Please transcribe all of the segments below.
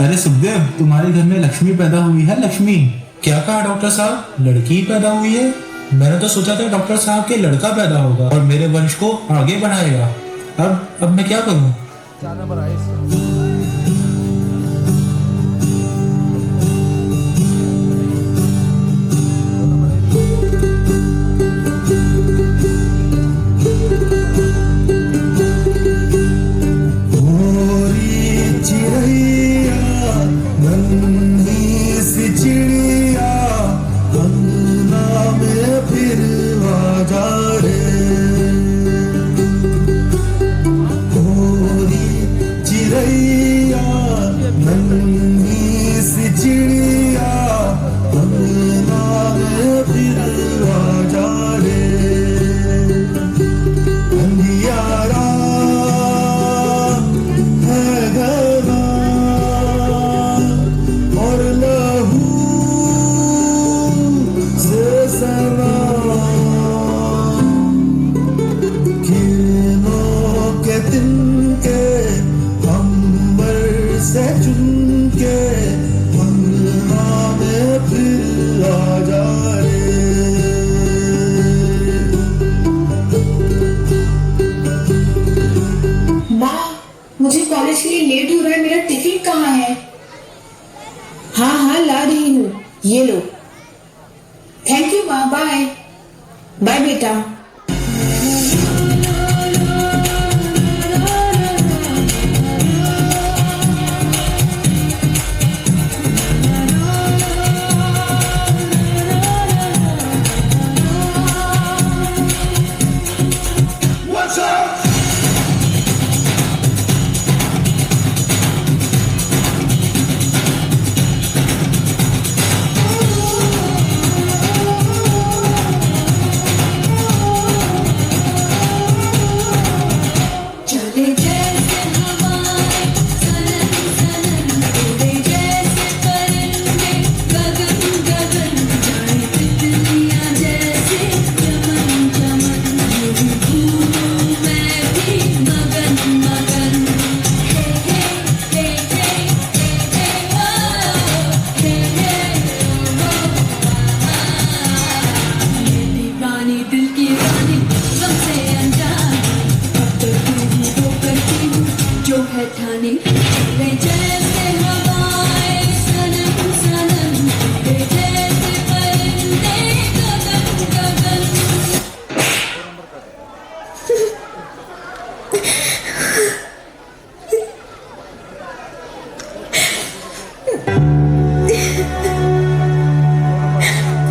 अरे सुखदेव, तुम्हारे घर में लक्ष्मी पैदा हुई है। लक्ष्मी? क्या कहा डॉक्टर साहब? लड़की पैदा हुई है? मैंने तो सोचा था डॉक्टर साहब के लड़का पैदा होगा और मेरे वंश को आगे बढ़ाएगा। अब मैं क्या करूं? क्या नंबर आया इसका? मुझे कॉलेज के लिए लेट हो रहा है। मेरा टिफिन कहाँ है? हाँ हाँ, ला रही हूँ, ये लो। थैंक यू माँ, बाय बाय बेटा।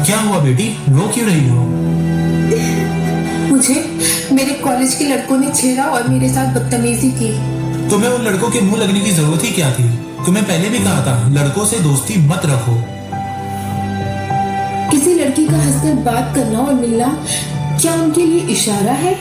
क्या हुआ बेटी, रो क्यों रही हो? मुझे मेरे कॉलेज के लड़कों ने छेड़ा और मेरे साथ बदतमीजी की। तुम्हें उन लड़कों के मुंह लगने की जरूरत ही क्या थी? तुम्हें पहले भी कहा था लड़कों से दोस्ती मत रखो। किसी लड़की का हंसकर बात करना और मिलना क्या उनके लिए इशारा है?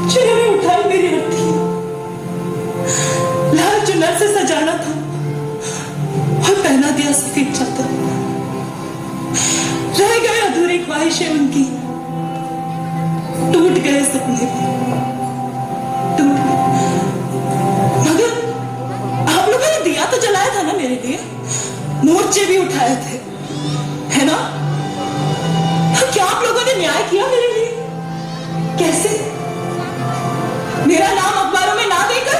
जिन्होंने उठाई मेरी अर्थी, लाल चुनर से सजाना था और पहना दिया सफेद चादर। रह गए अधूरी ख्वाहिशें उनकी, टूट गए सपने भी, टूट गए। मगर आप लोगों ने दिया तो जलाया था ना मेरे लिए, मोर्चे भी उठाए थे, है ना? तो क्या आप लोगों ने न्याय किया मेरे लिए? कैसे? मेरा नाम अखबारों में ना देकर?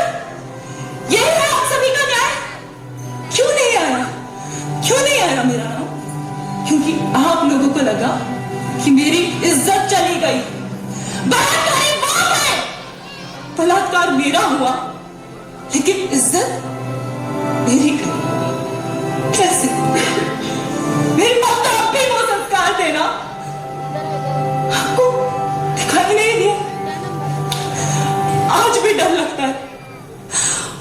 यह है आप सभी का न्याय? क्यों नहीं आया? क्यों नहीं आया मेरा नाम? क्योंकि आप लोगों को लगा कि मेरी इज्जत चली गई। बलात्कारी वो है, बलात्कार मेरा हुआ लेकिन इज्जत मेरी गई। कैसे? मेरी मौत का अब भी वो संस्कार देना आपको दिखाई नहीं दिया। आज भी डर लगता है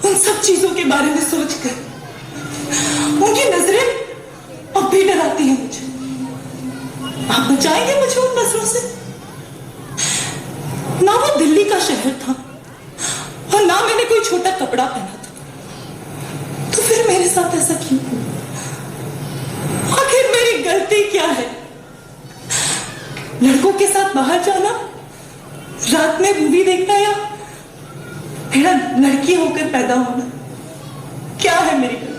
उन सब चीजों के बारे में सोचकर। उनकी नजरें अब भी डराती हैं मुझे। आप बचाएंगे मुझे उन नजरों से? ना वो दिल्ली का शहर था और ना मैंने कोई छोटा कपड़ा पहना था, तो फिर मेरे साथ ऐसा क्यों हुआ? आखिर मेरी गलती क्या है? लड़कों के साथ बाहर जाना, रात में मूवी देखना, या मेरा लड़की होकर पैदा होना, क्या है मेरी गलती?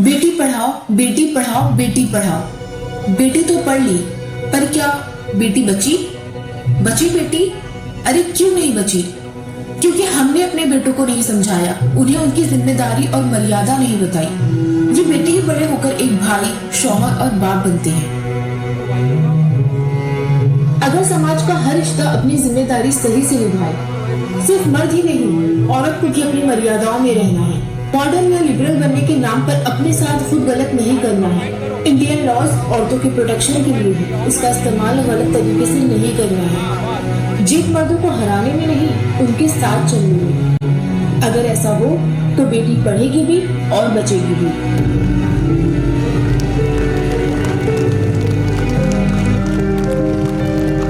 बेटी पढ़ाओ, बेटी पढ़ाओ, बेटी पढ़ाओ। बेटी तो पढ़ ली, पर क्या बेटी बची? बची बेटी? अरे क्यों नहीं बची? क्योंकि हमने अपने बेटों को नहीं समझाया, उन्हें उनकी जिम्मेदारी और मर्यादा नहीं बताई। ये बेटे ही बड़े होकर एक भाई, शौहर और बाप बनते हैं। अगर समाज का हर रिश्ता अपनी जिम्मेदारी सही से निभाए, सिर्फ मर्द ही नहीं, औरत को भी अपनी मर्यादाओं में रहना है। मॉडर्न या लिबरल बनने के नाम पर अपने साथ खुद गलत नहीं करना है। इंडियन लॉज औरतों के प्रोटेक्शन के लिए है, इसका इस्तेमाल गलत तरीके से नहीं करना है। जीत मर्दों को हराने में नहीं, उनके साथ चलने में। अगर ऐसा हो तो बेटी पढ़ेगी भी और बचेगी भी।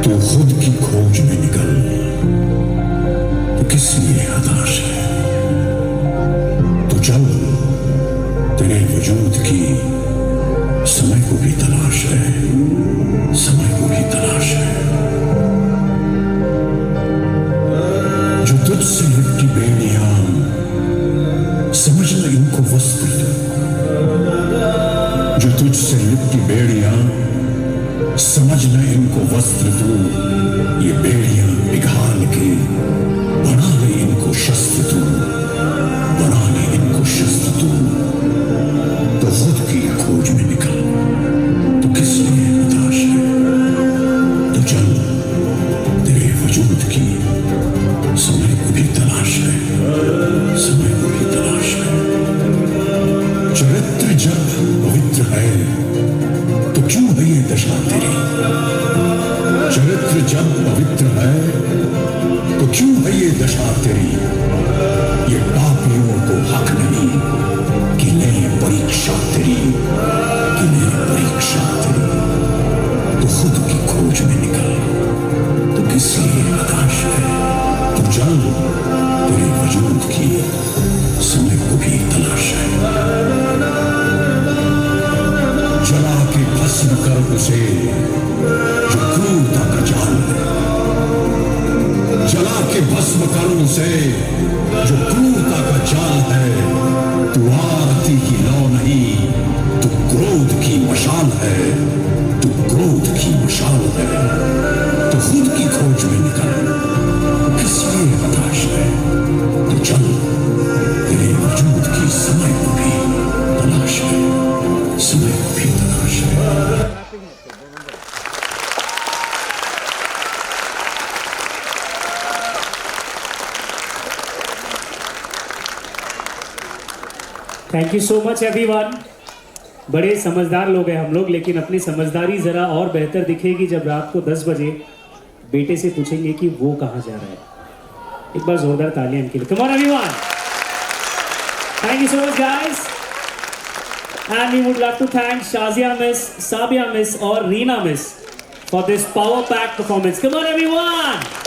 तो खुद की खोज में निकल, तो किस लिए हताश है? तो चल, तेरे वजूद की समय को भी तलाश है, समय को भी तलाश है। जो तुझसे लिपटी बेड़ियां, समझ ल इनको वस्त्र। जो तुझसे लिपटी बेड़ियां, समझ ल इनको वस्त्र तू। ये बेड़ियां पिघाल के बना ले इनको शस्त्र तू, बना ले इनको शस्त्र तू। तो खुद की खोज में निकल, तो किस लिए हताश है? तो चल, तेरे वजूद की समय को भी तलाश है, समय को भी तलाश है। चरित्र जब पवित्र है तो क्यों है ये दशा तेरी? चरित्र जब पवित्र है तो क्यों है ये दशा तेरी? ये पापियों को हक नहीं कि ले परीक्षा तेरी, कि ले परीक्षा तेरी। तो खुद की खोज में निकल, तो किस लिए हताश है? तो चल, तेरे वजूद की समय को भी तलाश है। जला के भस्म कर उसे जो क्रूरता का जाल है। जला के भस्म कर उसे जो क्रूरता का जाल है। तू आरती की लौ नहीं, तू क्रोध की मशाल है, तू क्रोध की मशाल है। तो खुद की खोज में निकल, किस लिए हताश है? तो चल, तेरे वजूद की समय को भी तलाश है, समय को भी तलाश है। Thank you so much everyone. बड़े समझदार लोग हैं हम लोग, लेकिन अपनी समझदारी ज़रा और बेहतर दिखेगी जब रात को 10 बजे बेटे से पूछेंगे कि वो कहाँ जा रहा है। एक बार जोरदार तालियां इनके लिए। Come on everyone, thank you so much guys. And we would love to thank Shazia miss, Sabiya miss और Reena miss for this power packed performance. Come on everyone.